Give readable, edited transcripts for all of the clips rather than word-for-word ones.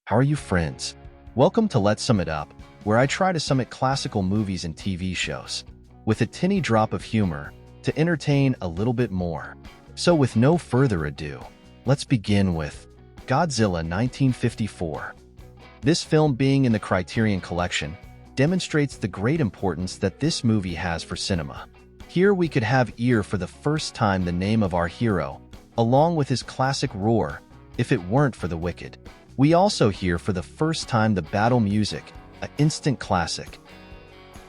How are you, friends? Welcome to Let's Sum It Up, where I try to sum it classical movies and TV shows, with a tinny drop of humor, to entertain a little bit more. So with no further ado, let's begin with Godzilla 1954. This film, being in the Criterion Collection, demonstrates the great importance that this movie has for cinema. Here we could have hear for the first time the name of our hero, along with his classic roar, if it weren't for the wicked. We also hear for the first time the battle music, an instant classic.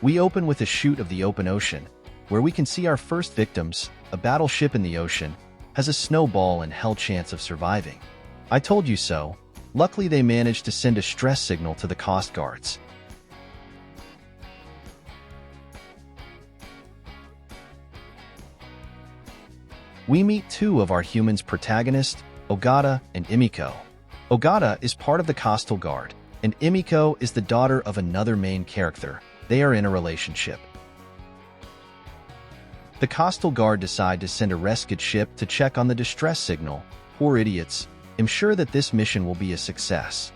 We open with a shoot of the open ocean, where we can see our first victims. A battleship in the ocean has a snowball and hell chance of surviving. I told you so. Luckily, they managed to send a stress signal to the Coast Guards. We meet two of our humans' protagonists, Ogata and Emiko. Ogata is part of the Coastal Guard, and Emiko is the daughter of another main character. They are in a relationship. The Coastal Guard decide to send a rescued ship to check on the distress signal. Poor idiots. I'm sure that this mission will be a success.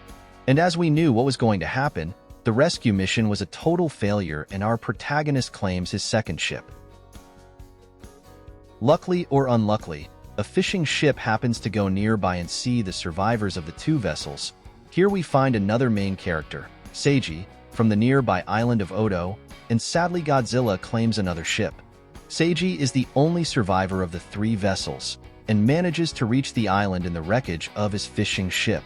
And as we knew what was going to happen, the rescue mission was a total failure and our protagonist claims his second ship. Luckily or unluckily, a fishing ship happens to go nearby and see the survivors of the two vessels. Here we find another main character, Seiji, from the nearby island of Odo, and sadly Godzilla claims another ship. Seiji is the only survivor of the three vessels, and manages to reach the island in the wreckage of his fishing ship.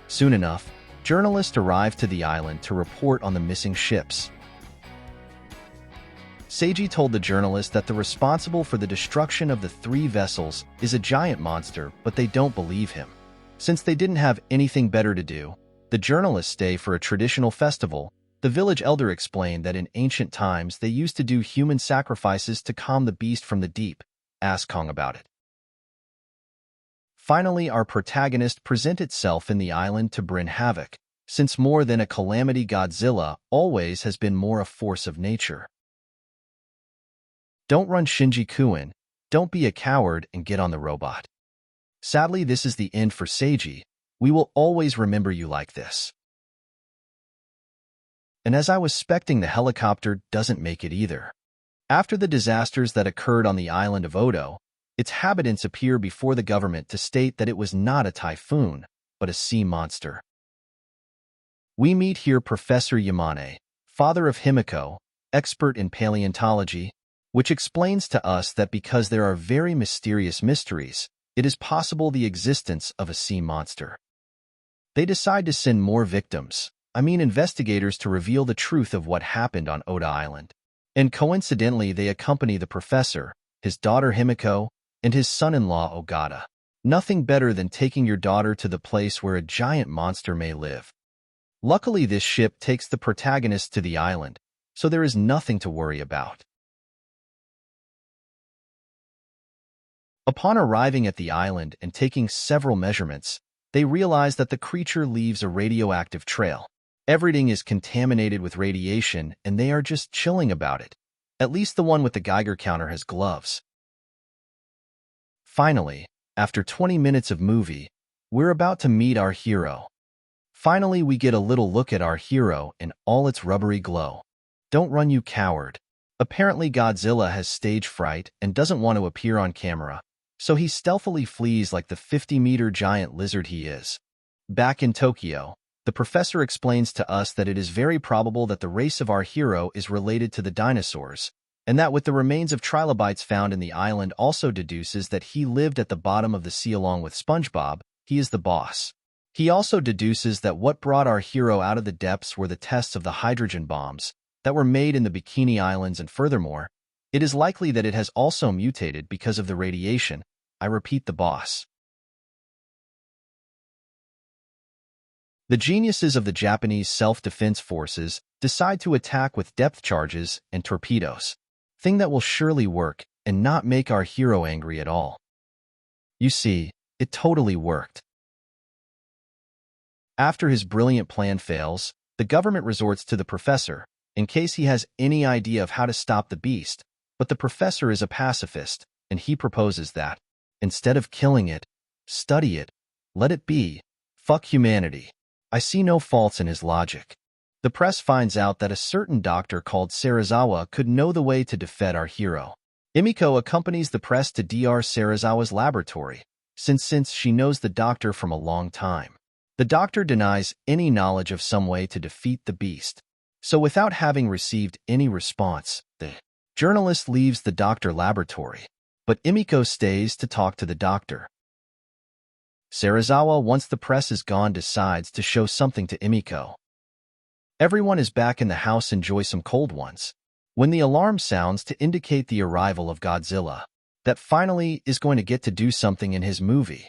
Soon enough, journalists arrive to the island to report on the missing ships. Seiji told the journalist that the responsible for the destruction of the three vessels is a giant monster, but they don't believe him. Since they didn't have anything better to do, the journalists stay for a traditional festival. The village elder explained that in ancient times they used to do human sacrifices to calm the beast from the deep. Ask Kong about it. Finally, our protagonist presents itself in the island to bring havoc, since more than a calamity, Godzilla always has been more a force of nature. Don't run, Shinji-kun. Don't be a coward and get on the robot. Sadly, this is the end for Seiji. We will always remember you like this. And as I was expecting, the helicopter doesn't make it either. After the disasters that occurred on the island of Odo, its inhabitants appear before the government to state that it was not a typhoon, but a sea monster. We meet here Professor Yamane, father of Himiko, expert in paleontology, which explains to us that because there are very mysterious mysteries, it is possible the existence of a sea monster. They decide to send more victims, investigators, to reveal the truth of what happened on Odo Island. And coincidentally, they accompany the professor, his daughter Himiko, and his son-in-law Ogata. Nothing better than taking your daughter to the place where a giant monster may live. Luckily, this ship takes the protagonist to the island, so there is nothing to worry about. Upon arriving at the island and taking several measurements, they realize that the creature leaves a radioactive trail. Everything is contaminated with radiation, and they are just chilling about it. At least the one with the Geiger counter has gloves. Finally, after 20 minutes of movie, we're about to meet our hero. Finally, we get a little look at our hero in all its rubbery glow. Don't run, you coward. Apparently, Godzilla has stage fright and doesn't want to appear on camera, so he stealthily flees like the 50-meter giant lizard he is. Back in Tokyo, the professor explains to us that it is very probable that the race of our hero is related to the dinosaurs, and that with the remains of trilobites found in the island also deduces that he lived at the bottom of the sea along with SpongeBob. He is the boss. He also deduces that what brought our hero out of the depths were the tests of the hydrogen bombs that were made in the Bikini Islands, and furthermore, it is likely that it has also mutated because of the radiation. I repeat, the boss. The geniuses of the Japanese self-defense forces decide to attack with depth charges and torpedoes, thing that will surely work and not make our hero angry at all. You see, it totally worked. After his brilliant plan fails, the government resorts to the professor, in case he has any idea of how to stop the beast, but the professor is a pacifist, and he proposes that, instead of killing it, study it, let it be, fuck humanity. I see no faults in his logic. The press finds out that a certain doctor called Serizawa could know the way to defeat our hero. Emiko accompanies the press to Dr. Serizawa's laboratory, since she knows the doctor from a long time. The doctor denies any knowledge of some way to defeat the beast. So without having received any response, the journalist leaves the doctor laboratory, but Emiko stays to talk to the doctor. Serizawa, once the press is gone, decides to show something to Emiko. Everyone is back in the house. Enjoy some cold ones. When the alarm sounds to indicate the arrival of Godzilla, that finally is going to get to do something in his movie.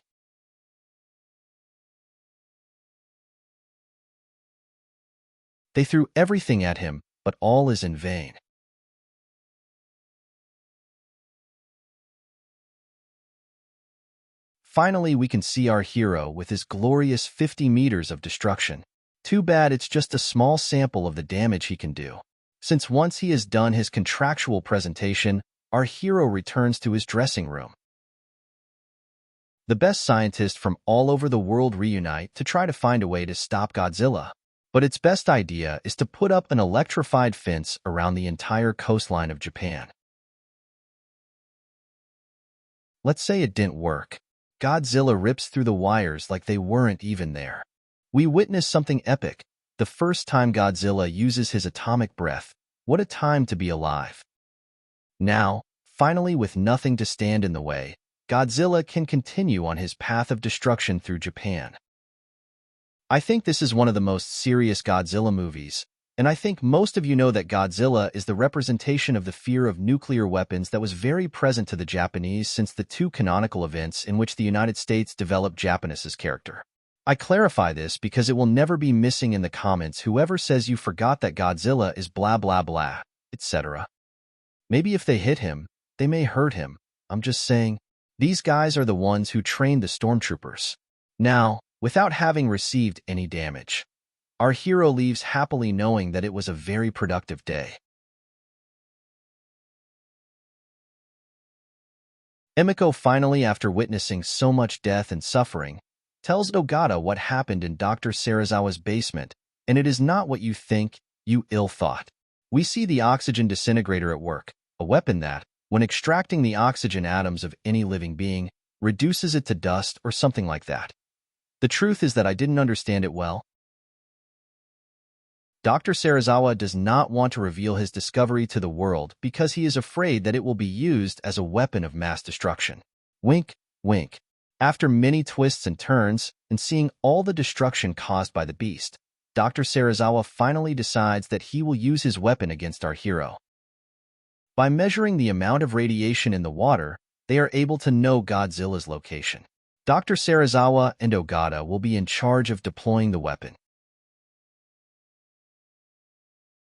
They threw everything at him, but all is in vain. Finally, we can see our hero with his glorious 50 meters of destruction. Too bad it's just a small sample of the damage he can do. Since once he has done his contractual presentation, our hero returns to his dressing room. The best scientists from all over the world reunite to try to find a way to stop Godzilla. But its best idea is to put up an electrified fence around the entire coastline of Japan. Let's say it didn't work. Godzilla rips through the wires like they weren't even there. We witness something epic, the first time Godzilla uses his atomic breath. What a time to be alive. Now, finally, with nothing to stand in the way, Godzilla can continue on his path of destruction through Japan. I think this is one of the most serious Godzilla movies, and I think most of you know that Godzilla is the representation of the fear of nuclear weapons that was very present to the Japanese since the two canonical events in which the United States developed Japanese's character. I clarify this because it will never be missing in the comments whoever says you forgot that Godzilla is blah blah blah, etc. Maybe if they hit him, they may hurt him. I'm just saying, these guys are the ones who trained the stormtroopers. Now, without having received any damage, our hero leaves happily knowing that it was a very productive day. Emiko finally, after witnessing so much death and suffering, tells Ogata what happened in Dr. Serizawa's basement, and it is not what you think, you ill thought. We see the oxygen disintegrator at work, a weapon that, when extracting the oxygen atoms of any living being, reduces it to dust or something like that. The truth is that I didn't understand it well. Dr. Serizawa does not want to reveal his discovery to the world because he is afraid that it will be used as a weapon of mass destruction. Wink, wink. After many twists and turns, and seeing all the destruction caused by the beast, Dr. Serizawa finally decides that he will use his weapon against our hero. By measuring the amount of radiation in the water, they are able to know Godzilla's location. Dr. Serizawa and Ogata will be in charge of deploying the weapon.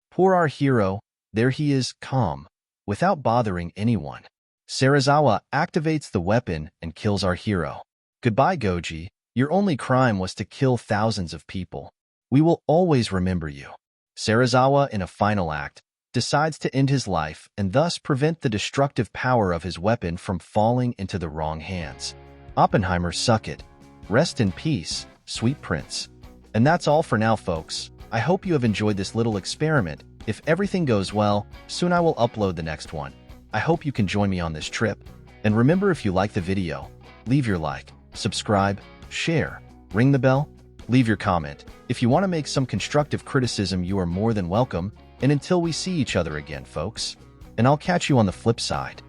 Poor our hero, there he is, calm, without bothering anyone. Serizawa activates the weapon and kills our hero. Goodbye, Goji. Your only crime was to kill thousands of people. We will always remember you. Serizawa, in a final act, decides to end his life and thus prevent the destructive power of his weapon from falling into the wrong hands. Oppenheimer, suck it. Rest in peace, sweet prince. And that's all for now, folks. I hope you have enjoyed this little experiment. If everything goes well, soon I will upload the next one. I hope you can join me on this trip. And remember, if you like the video, leave your like, subscribe, share, ring the bell, leave your comment. If you want to make some constructive criticism, you are more than welcome. And until we see each other again, folks, and I'll catch you on the flip side.